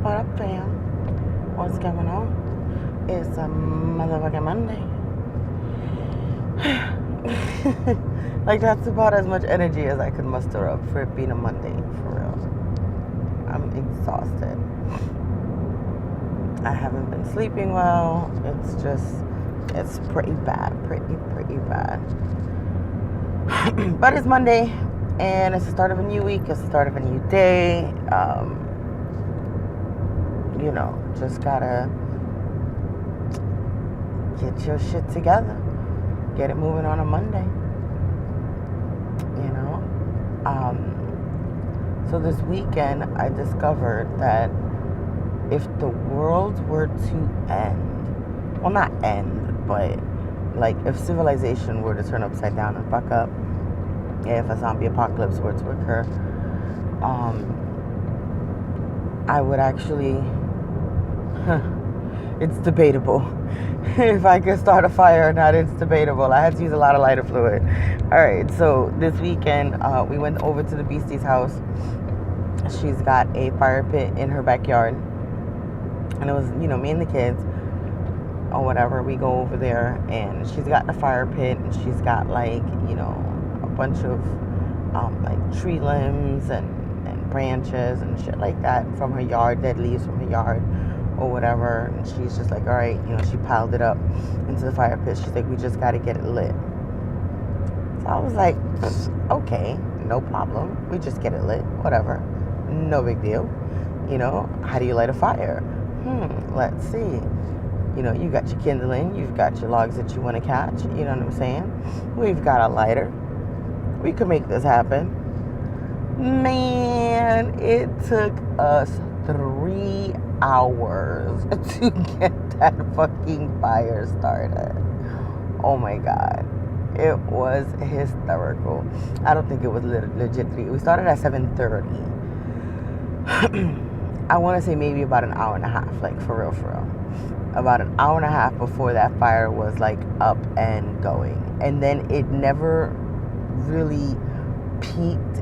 What up, fam? What's going on? It's a motherfucking Monday. Like, that's about as much energy as I could muster up for it being a Monday, for real. I'm exhausted. I haven't been sleeping well. It's pretty bad. Pretty bad. But it's Monday, and it's the start of a new week. It's the start of a new day. Just gotta get your shit together. Get it moving on a Monday. So this weekend I discovered that if the world were to end, well, not end, but like if civilization were to turn upside down and fuck up, if a zombie apocalypse were to occur, I would actually, it's debatable. If I could start a fire or not, it's debatable. I had to use a lot of lighter fluid. All right, so this weekend, we went over to the Beastie's house. She's got a fire pit in her backyard. And it was, me and the kids, or whatever. We go over there, and she's got the fire pit, and she's got, a bunch of, tree limbs and branches and shit like that from her yard, dead leaves from her yard, or whatever. And she's just like, all right, she piled it up into the fire pit. She's like, we just got to get it lit. So I was like, okay, no problem. We just get it lit, whatever. No big deal. How do you light a fire? Let's see. You got your kindling, you've got your logs that you want to catch, you know what I'm saying? We've got a lighter. We could make this happen. Man, it took us 3 hours to get that fucking fire started. Oh my God. It was hysterical. I don't think it was legit 3. We started at 7:30. I want to say maybe about an hour and a half, like for real. About an hour and a half before that fire was like up and going. And then it never really peaked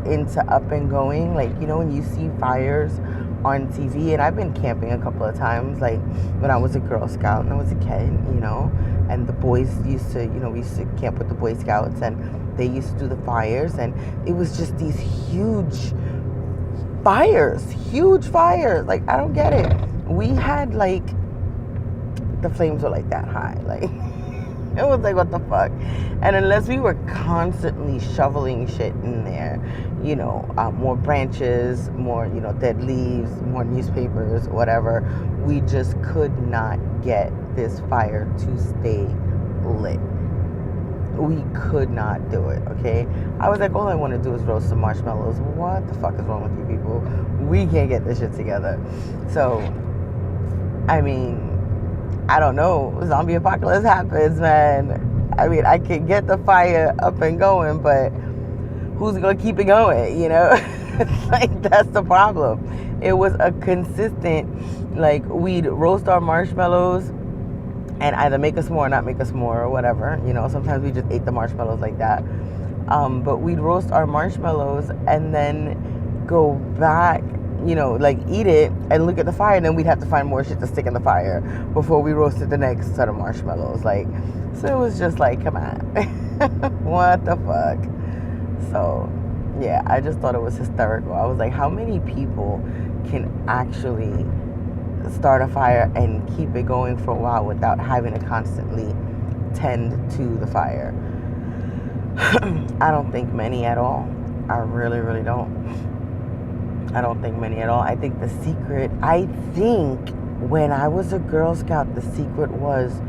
into up and going. Like, when you see fires on TV, and I've been camping a couple of times, like when I was a Girl Scout and I was a kid, and the boys used to, we used to camp with the Boy Scouts, and they used to do the fires, and it was just these huge fires. Like, I don't get it. We had the flames were like that high, like it was like, what the fuck? And unless we were constantly shoveling shit in there, more branches, more, dead leaves, more newspapers, whatever, we just could not get this fire to stay lit. We could not do it, okay? I was like, all I want to do is roast some marshmallows. What the fuck is wrong with you people? We can't get this shit together. So, I mean, I don't know. Zombie apocalypse happens, man. I mean, I can get the fire up and going, but who's going to keep it going, Like, that's the problem. It was a consistent, we'd roast our marshmallows and either make us more or not make us more or whatever. Sometimes we just ate the marshmallows like that. But we'd roast our marshmallows and then go back, eat it and look at the fire, and then we'd have to find more shit to stick in the fire before we roasted the next set of marshmallows. So it was just like, come on. What the fuck? So, yeah, I just thought it was hysterical. I was like, how many people can actually start a fire and keep it going for a while without having to constantly tend to the fire? I don't think many at all. I really, really don't. I don't think many at all. I think when I was a Girl Scout, the secret was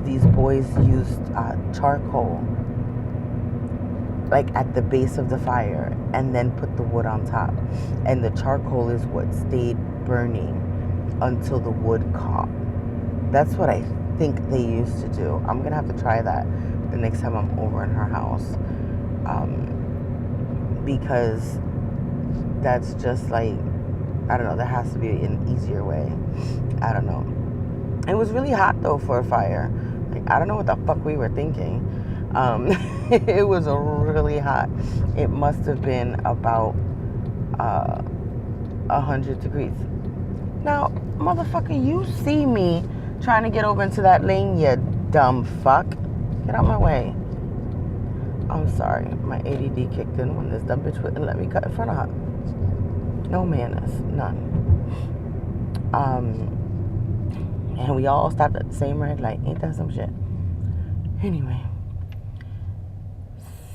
these boys used charcoal, at the base of the fire, and then put the wood on top. And the charcoal is what stayed burning until the wood caught. That's what I think they used to do. I'm going to have to try that the next time I'm over in her house. Because that's just I don't know, there has to be an easier way. I don't know. It was really hot though for a fire. I don't know what the fuck we were thinking. It was really hot. It must have been about 100 degrees. Now, motherfucker, you see me trying to get over into that lane, you dumb fuck. Get out my way. I'm sorry, my ADD kicked in when this dumb bitch wouldn't let me cut in front of her. No manners, none. And we all stopped at the same red light. Ain't that some shit? Anyway,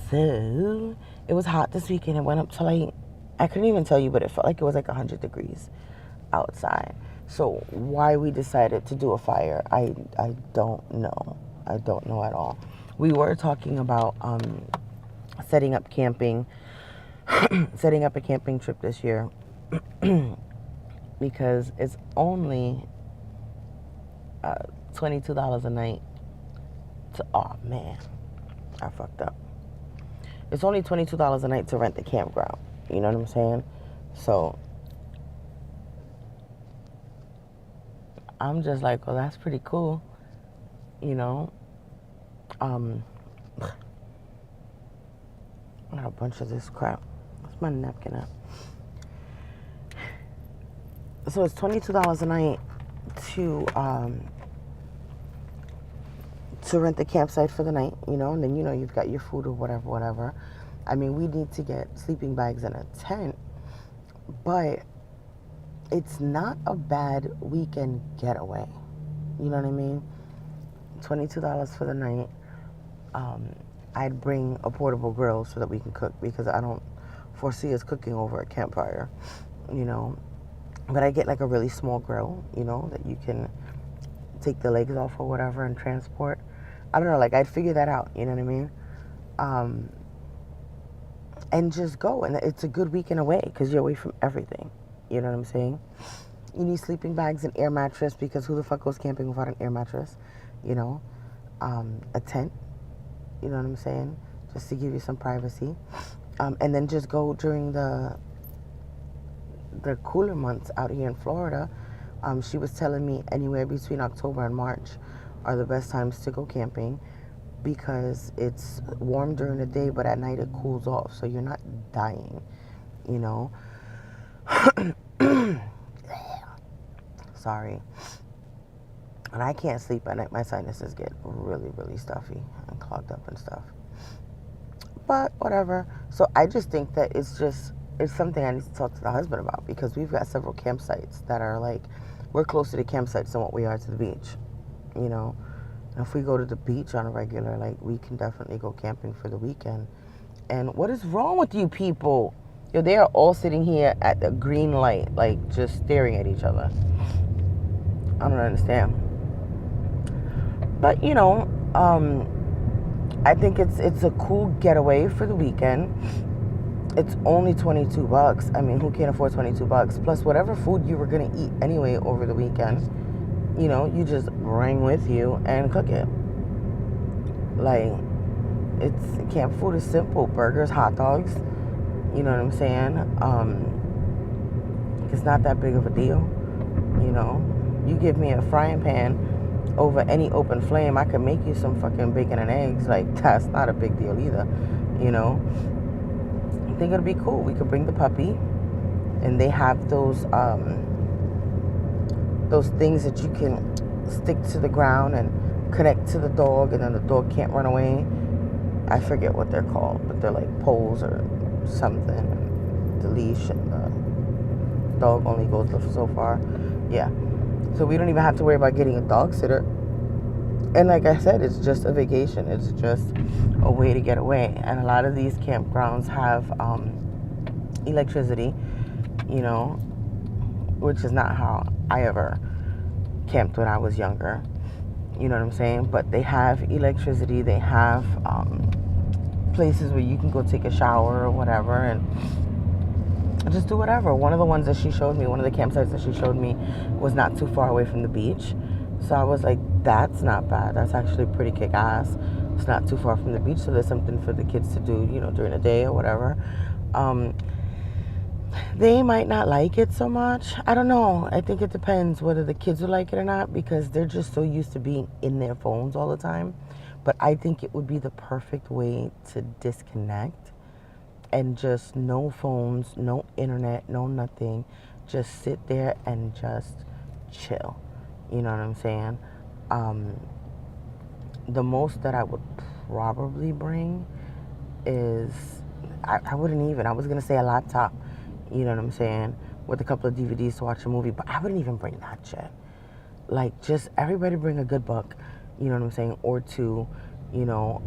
so it was hot this weekend. It went up to like, I couldn't even tell you, but it felt like it was like 100 degrees outside. So why we decided to do a fire, I don't know. I don't know at all. We were talking about setting up camping, setting up a camping trip this year because it's only $22 a night. Oh man, I fucked up. It's only $22 a night to rent the campground. You know what I'm saying? So I'm just like, well, that's pretty cool. You know? I got a bunch of this crap. What's my napkin at? So it's $22 a night to rent the campsite for the night, you know, and then, you know, you've got your food or whatever. I mean, we need to get sleeping bags and a tent, but it's not a bad weekend getaway. You know what I mean? $22 for the night. I'd bring a portable grill so that we can cook because I don't foresee us cooking over a campfire, you know. But I get like a really small grill, you know, that you can take the legs off or whatever and transport. I don't know, like I'd figure that out, you know what I mean? And just go. And it's a good weekend away because you're away from everything. You know what I'm saying? You need sleeping bags and air mattress because who the fuck goes camping without an air mattress? You know? A tent. You know what I'm saying? Just to give you some privacy. And then just go during the cooler months out here in Florida. She was telling me anywhere between October and March are the best times to go camping because it's warm during the day, but at night it cools off, so you're not dying, you know? Sorry. And I can't sleep at night. My sinuses get really, really stuffy and clogged up and stuff. But whatever. So I just think that it's something I need to talk to the husband about because we've got several campsites that are like, we're closer to campsites than what we are to the beach, you know? And if we go to the beach on a regular, like, we can definitely go camping for the weekend. And what is wrong with you people? Yo, they are all sitting here at the green light, like, just staring at each other. I don't understand. But, you know, I think it's a cool getaway for the weekend. It's only $22. I mean, who can't afford $22? Plus, whatever food you were going to eat anyway over the weekend, you know, you just bring with you and cook it. Like, camp food is simple. Burgers, hot dogs, you know what I'm saying? It's not that big of a deal, you know? You give me a frying pan over any open flame, I can make you some fucking bacon and eggs. Like, that's not a big deal either, you know? I think it'll be cool. We could bring the puppy, and they have those things that you can stick to the ground and connect to the dog, and then the dog can't run away. I forget what they're called, but they're like poles or something. And the leash and the dog only goes so far. Yeah. So we don't even have to worry about getting a dog sitter. And like I said, it's just a vacation. It's just a way to get away. And a lot of these campgrounds have electricity, you know, which is not how I ever camped when I was younger. You know what I'm saying? But they have electricity. They have places where you can go take a shower or whatever and just do whatever. One of the ones that she showed me, one of the campsites that she showed me was not too far away from the beach. So I was like, that's not bad. That's actually pretty kick-ass. It's not too far from the beach, so there's something for the kids to do, you know, during the day or whatever. They might not like it so much. I don't know. I think it depends whether the kids would like it or not because they're just so used to being in their phones all the time. But I think it would be the perfect way to disconnect and just no phones, no internet, no nothing. just sit there and just chill. You know what I'm saying? The most that I would probably bring is, I wouldn't even, I was going to say a laptop, you know what I'm saying, with a couple of DVDs to watch a movie, but I wouldn't even bring that shit. Like, just everybody bring a good book, you know what I'm saying, or two, you know,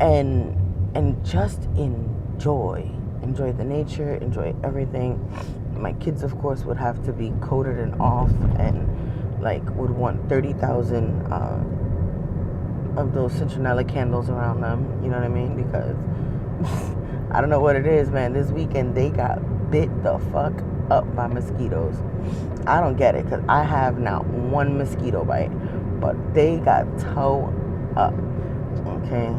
and just enjoy the nature, enjoy everything. My kids, of course, would have to be coated and off, and like would want 30,000 of those citronella candles around them, you know what I mean? Because I don't know what it is, man. This weekend they got bit the fuck up by mosquitoes. I don't get it, because I have not one mosquito bite, but they got toe up, okay?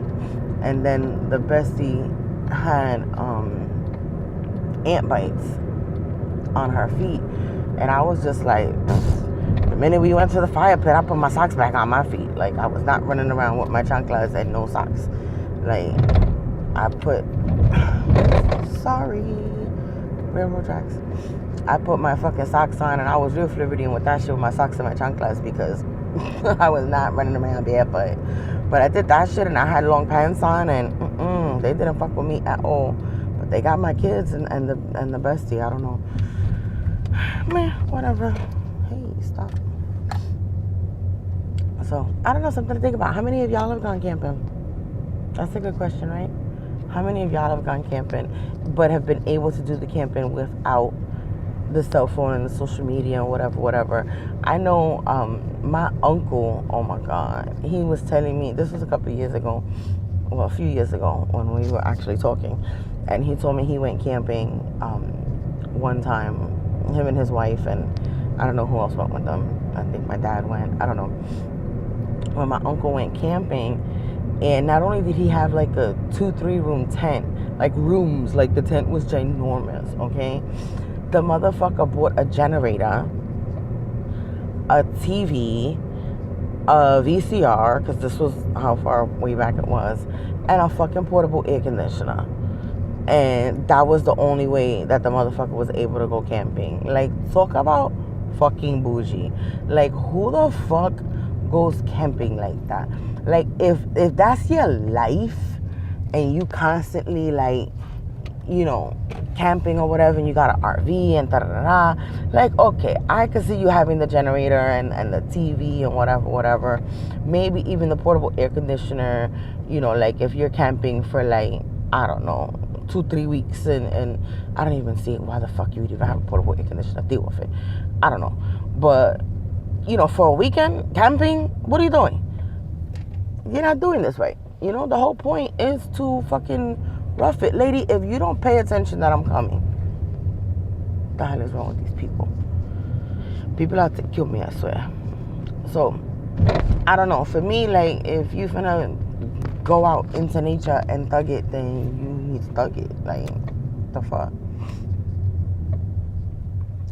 And then the bestie had ant bites on her feet, and I was just like, the minute we went to the fire pit, I put my socks back on my feet. Like, I was not running around with my chanclas and no socks. Like, I put, sorry, railroad tracks. I put my fucking socks on, and I was real Floridian with that shit with my socks and my chanclas, because I was not running around barefoot. But I did that shit, and I had long pants on, and they didn't fuck with me at all. But they got my kids and the bestie. I don't know. Man, whatever. Hey, stop. So, I don't know, something to think about. How many of y'all have gone camping? That's a good question, right? How many of y'all have gone camping but have been able to do the camping without the cell phone and the social media and whatever? I know my uncle, oh my God, he was telling me, this was a couple of years ago, well, a few years ago when we were actually talking, and he told me he went camping one time, him and his wife, and I don't know who else went with them. I think my dad went, I don't know. When my uncle went camping, and not only did he have like a 2-3 room tent, like rooms, like the tent was ginormous, okay? The motherfucker bought a generator, a TV, a VCR, because this was how far way back it was, and a fucking portable air conditioner. And that was the only way that the motherfucker was able to go camping. Like, talk about fucking bougie. Like, who the fuck goes camping like that? Like, if that's your life, and you constantly, like, you know, camping or whatever, and you got an RV and da-da-da-da, like, okay, I could see you having the generator and the TV and whatever, maybe even the portable air conditioner, you know, like, if you're camping for, like, I don't know, 2-3 weeks, and I don't even see why the fuck you would even have a portable air conditioner. Deal with it. I don't know. But, you know, for a weekend, camping, what are you doing? You're not doing this right. You know, the whole point is to fucking rough it. Lady, if you don't pay attention that I'm coming, what the hell is wrong with these people? People have to kill me, I swear. So, I don't know. For me, like, if you finna go out into nature and thug it, then you need to thug it. Like, the fuck?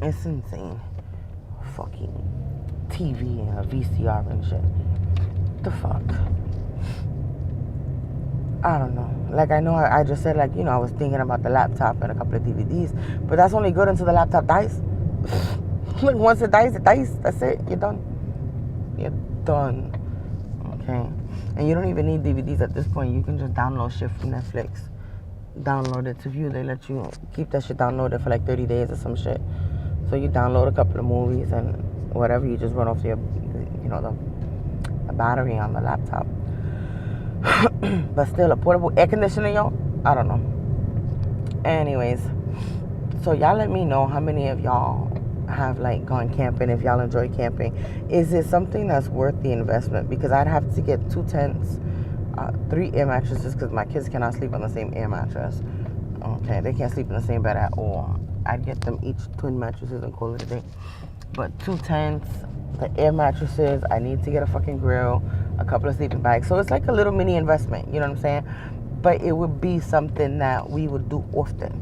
It's insane. Fucking TV and a VCR and shit. The fuck? I don't know. Like, I know I just said, like, you know, I was thinking about the laptop and a couple of DVDs, but that's only good until the laptop dies. Like, once it dies, that's it. You're done. You're done. Okay? And you don't even need DVDs at this point. You can just download shit from Netflix. Download it to view. They let you keep that shit downloaded for like 30 days or some shit. So you download a couple of movies and whatever, you just run off your, you know, the battery on the laptop. But still, a portable air conditioner, yo, I don't know. Anyways, so y'all let me know how many of y'all have, like, gone camping, if y'all enjoy camping. Is it something that's worth the investment? Because I'd have to get 2 tents, 3 air mattresses, because my kids cannot sleep on the same air mattress. Okay, they can't sleep in the same bed at all. I'd get them each twin mattresses and call it a day. But 2 tents, the air mattresses, I need to get a fucking grill, a couple of sleeping bags. So it's like a little mini investment, you know what I'm saying? But it would be something that we would do often.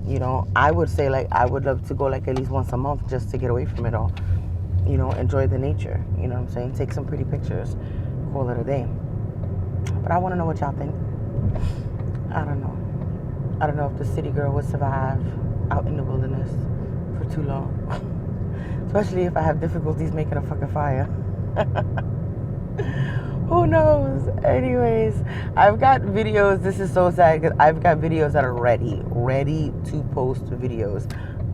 You know, I would say, like, I would love to go, like, at least once a month just to get away from it all. You know, enjoy the nature, you know what I'm saying? Take some pretty pictures, call it a day. But I want to know what y'all think. I don't know. I don't know if the city girl would survive. out in the wilderness for too long. Especially if I have difficulties making a fucking fire. Who knows? Anyways, I've got videos. This is so sad because I've got videos that are ready to post videos.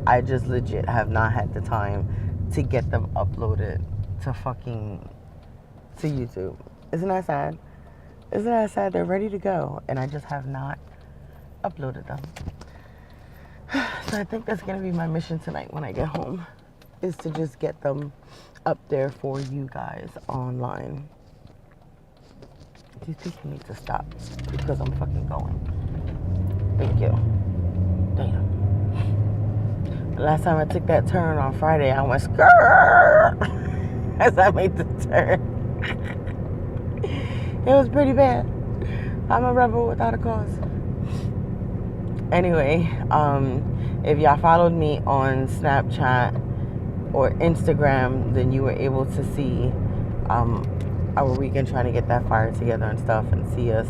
I just legit have not had the time to get them uploaded to YouTube. Isn't that sad? Isn't that sad? They're ready to go, and I just have not uploaded them. So I think that's going to be my mission tonight when I get home, is to just get them up there for you guys online. These people need to stop because I'm fucking going. Thank you. Damn. The last time I took that turn on Friday, I went skirt as I made the turn. It was pretty bad. I'm a rebel without a cause. Anyway, if y'all followed me on Snapchat or Instagram, then you were able to see our weekend trying to get that fire together and stuff, and see us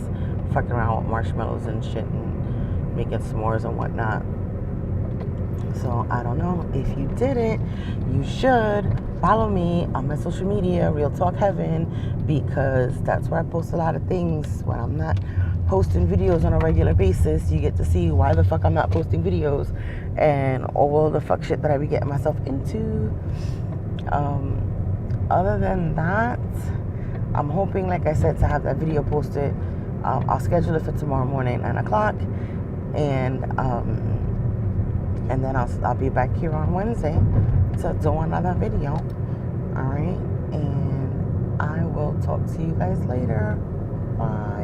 fucking around with marshmallows and shit and making s'mores and whatnot. So I don't know. If you didn't, you should follow me on my social media, RealTalkHeaven, because that's where I post a lot of things. When I'm not posting videos on a regular basis, you get to see why the fuck I'm not posting videos and all the fuck shit that I be getting myself into. Other than that, I'm hoping, like I said, to have that video posted. I'll schedule it for tomorrow morning, 9 o'clock, and then I'll be back here on Wednesday to do another video. All right, and I will talk to you guys later. Bye.